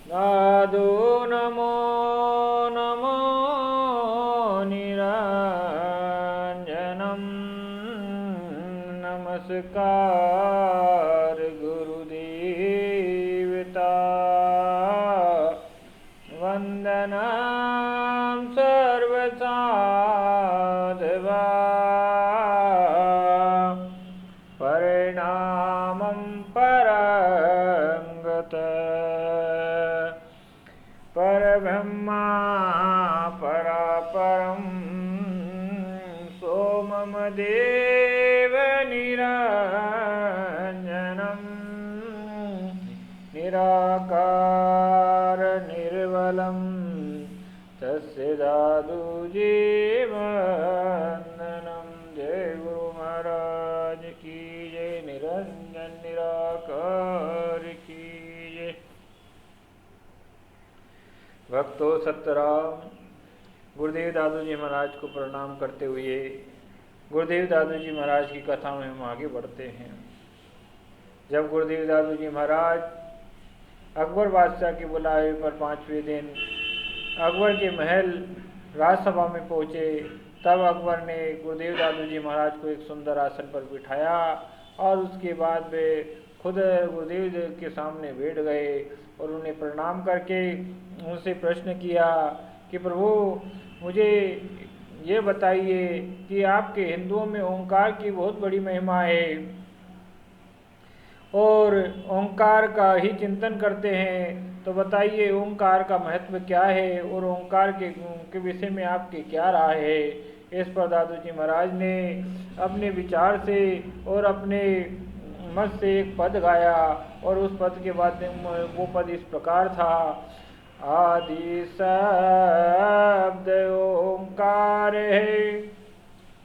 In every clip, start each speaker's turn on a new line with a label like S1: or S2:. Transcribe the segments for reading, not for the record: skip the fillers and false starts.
S1: दादो नमो नमो निरञ्जनं नमस्कार गुरुदेवता वन्दनं सर्वसाधवा परिणामं परं गतः परब्रह्मा परापरं सोममदेव निरञ्जनं निराकार निर्मलं तस्य दादुजीवन्दनं। जय गुरु महाराज की जय। निरंजन निराकार की जय। भक्तों सत्यराम, गुरुदेव दादूजी महाराज को प्रणाम करते हुए गुरुदेव दादूजी महाराज की कथा में हम आगे बढ़ते हैं। जब गुरुदेव दादूजी महाराज अकबर बादशाह के बुलावे पर 5वें दिन अकबर के महल राजसभा में पहुँचे, तब अकबर ने गुरुदेव दादूजी महाराज को एक सुंदर आसन पर बिठाया और उसके बाद वे खुद गुरुदेव के सामने बैठ गए और उन्हें प्रणाम करके उनसे प्रश्न किया कि प्रभु, मुझे ये बताइए कि आपके हिंदुओं में ओंकार की बहुत बड़ी महिमा है और ओंकार का ही चिंतन करते हैं, तो बताइए ओंकार का महत्व क्या है और ओंकार के विषय में आपकी क्या राय है। इस पर दादूजी महाराज ने अपने विचार से और अपने मत से एक पद गाया और उस पद के बाद वो पद इस प्रकार था। आदि शब्द ओंकार है,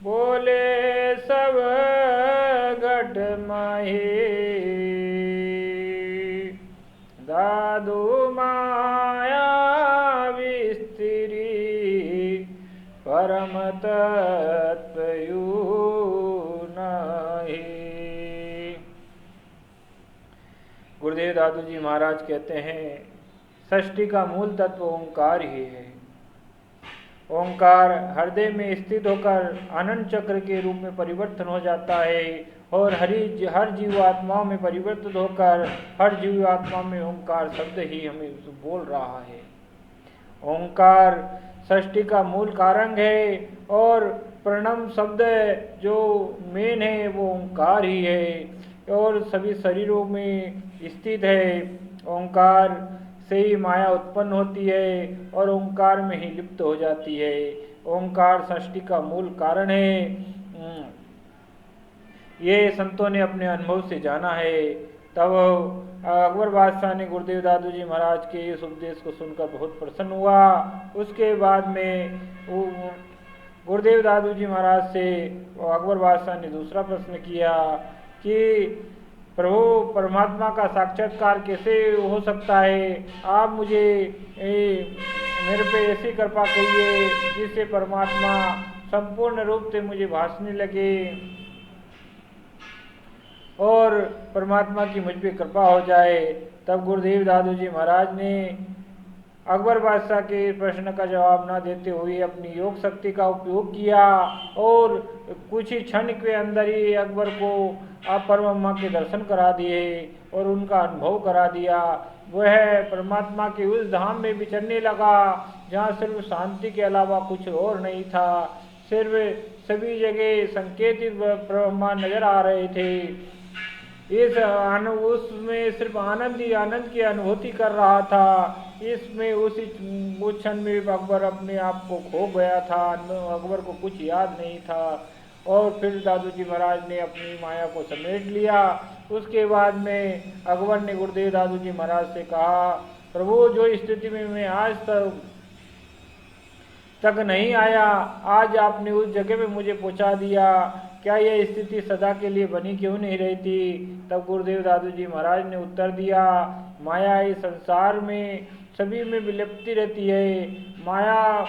S1: बोले सब घट माही। दादू माया विस्तरी, परम तत्व नहीं। गुरुदेव दादूजी महाराज कहते हैं, सृष्टि का मूल तत्व ओंकार ही है। ओंकार हृदय में स्थित होकर अनंत चक्र के रूप में परिवर्तन हो जाता है और हर जीवात्माओं में परिवर्तित होकर हर जीवात्मा में ओंकार शब्द ही हमें बोल रहा है। ओंकार सृष्टि का मूल कारण है और प्रणव शब्द जो मेन है वो ओंकार ही है और सभी शरीरों में स्थित है। ओंकार से ही माया उत्पन्न होती है और ओंकार में ही लिप्त हो जाती है। ओंकार सृष्टि का मूल कारण है। ये संतों ने अपने अनुभव से जाना है। तब अकबर बादशाह ने गुरुदेव दादूजी महाराज के इस उपदेश को सुनकर बहुत प्रसन्न हुआ। उसके बाद में गुरुदेव दादूजी महाराज से अकबर बादशाह ने दूसरा प्रश्न किया कि प्रभु, परमात्मा का साक्षात्कार कैसे हो सकता है। आप मुझे मेरे पे ऐसी कृपा करिए जिससे परमात्मा संपूर्ण रूप से मुझे भासने लगे और परमात्मा की मुझ पे कृपा हो जाए। तब गुरुदेव दादूजी महाराज ने अकबर बादशाह के प्रश्न का जवाब न देते हुए अपनी योग शक्ति का उपयोग किया और कुछ ही क्षण के अंदर ही अकबर को आप परमात्मा के दर्शन करा दिए और उनका अनुभव करा दिया। वह परमात्मा के उस धाम में विचरने लगा जहाँ सिर्फ शांति के अलावा कुछ और नहीं था। सिर्फ सभी जगह संकेतित ब्रह्मा नजर आ रहे थे। उसमें सिर्फ आनंद ही आनंद की अनुभूति कर रहा था। इसमें उस क्षण में अकबर अपने आप को खो गया था। अकबर को कुछ याद नहीं था और फिर दादूजी महाराज ने अपनी माया को समेट लिया। उसके बाद में अकबर ने गुरुदेव दादूजी महाराज से कहा, प्रभु, जो स्थिति में मैं आज तक नहीं आया, आज आपने उस जगह में मुझे पहुंचा दिया। क्या यह स्थिति सदा के लिए बनी क्यों नहीं रहती। तब गुरुदेव दादूजी महाराज ने उत्तर दिया, माया इस संसार में सभी में विलपती रहती है। माया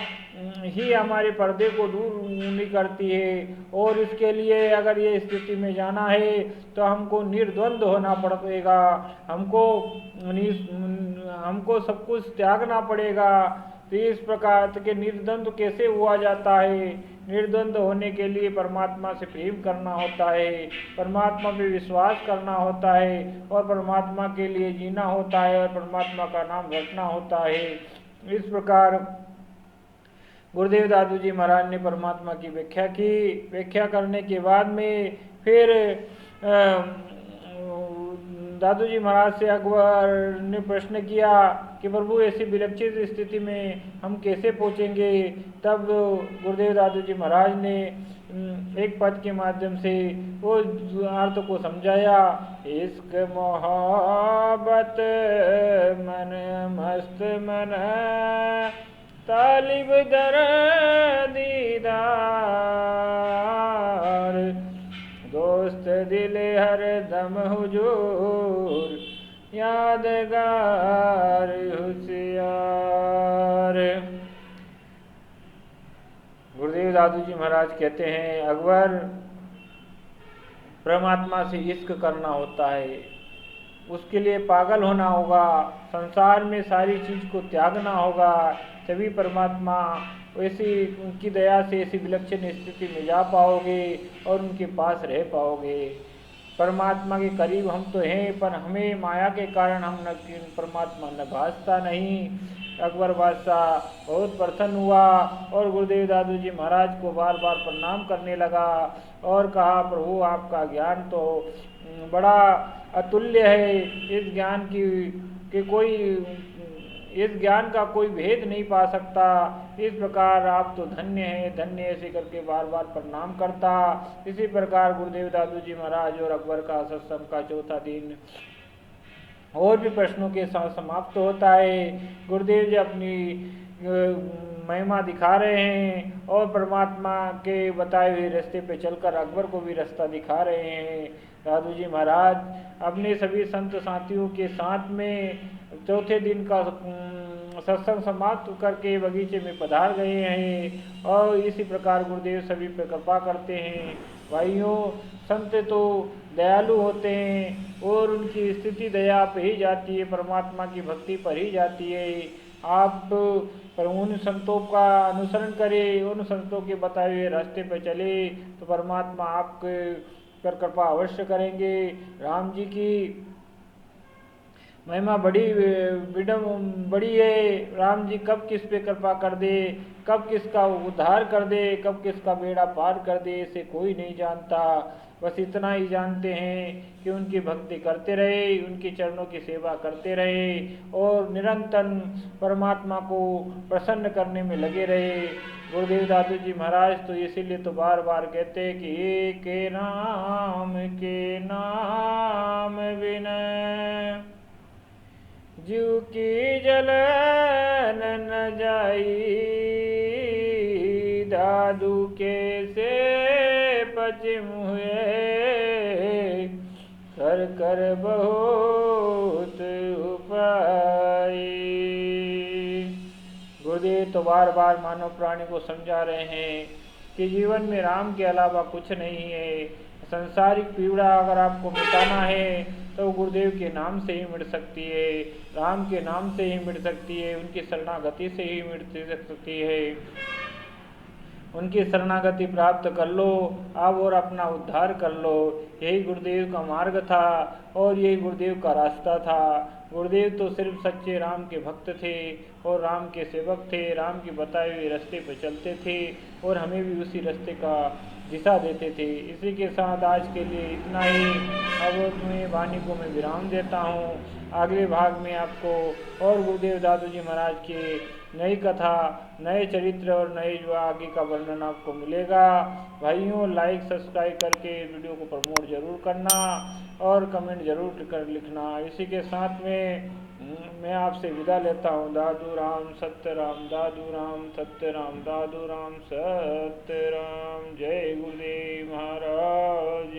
S1: ही हमारे पर्दे को दूर नहीं करती है और इसके लिए अगर ये स्थिति में जाना है तो हमको निर्द्वंद होना पड़ेगा। हमको सब कुछ त्यागना पड़ेगा। तो इस प्रकार के निर्द्वंद्व कैसे हुआ जाता है? निर्द्वंद्व होने के लिए परमात्मा से प्रेम करना होता है, परमात्मा पे विश्वास करना होता है और परमात्मा के लिए जीना होता है और परमात्मा का नाम रटना होता है। इस प्रकार गुरुदेव दादू जी महाराज ने परमात्मा की व्याख्या की। व्याख्या करने के बाद में फिर दादू जी महाराज से अकबर ने प्रश्न किया कि प्रभु ऐसी विलक्षित स्थिति में हम कैसे पहुँचेंगे? तब गुरुदेव दादू जी महाराज ने एक पद के माध्यम से वो अर्थ को समझाया। इश्क मोहब्बत मन मस्त मन तालिब दर दीदार दोस्त दिल हर दम हुजूर यादगार होशियार। गुरुदेव दादू जी महाराज कहते हैं अकबर, परमात्मा से इश्क करना होता है, उसके लिए पागल होना होगा, संसार में सारी चीज को त्यागना होगा, तभी परमात्मा वैसी उनकी दया से ऐसी विलक्षण स्थिति में जा पाओगे और उनके पास रह पाओगे। परमात्मा के करीब हम तो हैं, पर हमें माया के कारण हम न परमात्मा न भासता नहीं। अकबर बादशाह बहुत प्रसन्न हुआ और गुरुदेव दादू जी महाराज को बार बार प्रणाम करने लगा और कहा, प्रभु आपका ज्ञान तो बड़ा अतुल्य है, इस ज्ञान की कोई इस ज्ञान का कोई भेद नहीं पा सकता। इस प्रकार आप तो धन्य हैं, धन्य ऐसे करके बार बार प्रणाम करता। इसी प्रकार गुरुदेव दादू जी महाराज और अकबर का सत्संग का चौथा दिन और भी प्रश्नों के साथ समाप्त होता है। गुरुदेव जी अपनी महिमा दिखा रहे हैं और परमात्मा के बताए हुए रास्ते पे चलकर अकबर को भी रास्ता दिखा रहे हैं। दादू जी महाराज अपने सभी संत साथियों के साथ में चौथे दिन का सत्संग समाप्त करके बगीचे में पधार गए हैं और इसी प्रकार गुरुदेव सभी पर कृपा करते हैं। भाइयों, संत तो दयालु होते हैं और उनकी स्थिति दया पे ही जाती है, परमात्मा की भक्ति पर ही जाती है। आप पर उन संतों का अनुसरण करें, उन संतों के बताए हुए रास्ते पर चले तो परमात्मा आपके पर कृपा अवश्य करेंगे। राम जी की महिमा बड़ी है। राम जी कब किस पे कृपा कर दे, कब किसका उद्धार कर दे, कब किसका बेड़ा पार कर दे, इसे कोई नहीं जानता। बस इतना ही जानते हैं कि उनकी भक्ति करते रहे, उनके चरणों की सेवा करते रहे और निरंतर परमात्मा को प्रसन्न करने में लगे रहे। गुरुदेव दादू जी महाराज तो इसीलिए तो बार बार कहते हैं कि एक के नाम बिना जीव की जलन न जाई, दादू कैसे पचिम हुए कर कर बहुत उपाय। गुरुदेव तो बार बार मानव प्राणी को समझा रहे हैं कि जीवन में राम के अलावा कुछ नहीं है। संसारिक पीड़ा अगर आपको मिटाना है तो गुरुदेव के नाम से ही मिट सकती है, राम के नाम से ही मिट सकती है, उनकी शरणागति से ही मिट सकती है। उनकी शरणागति प्राप्त कर लो आप और अपना उद्धार कर लो। यही गुरुदेव का मार्ग था और यही गुरुदेव का रास्ता था। गुरुदेव तो सिर्फ सच्चे राम के भक्त थे और राम के सेवक थे, राम के बताए हुए रास्ते पर चलते थे और हमें भी उसी रास्ते का दिशा देते थे। इसी के साथ आज के लिए इतना ही। अब मैं वाणी को मैं विराम देता हूँ। अगले भाग में आपको और गुरुदेव दादू जी महाराज की नई कथा, नए चरित्र और नए जो आगे का वर्णन आपको मिलेगा। भाइयों, लाइक सब्सक्राइब करके वीडियो को प्रमोट जरूर करना और कमेंट जरूर कर लिखना। इसी के साथ में मैं आपसे विदा लेता हूँ। दादू राम सत्य राम, दादू राम सत्य राम, दादू राम सत्य राम। जय गुरुदेव महाराज।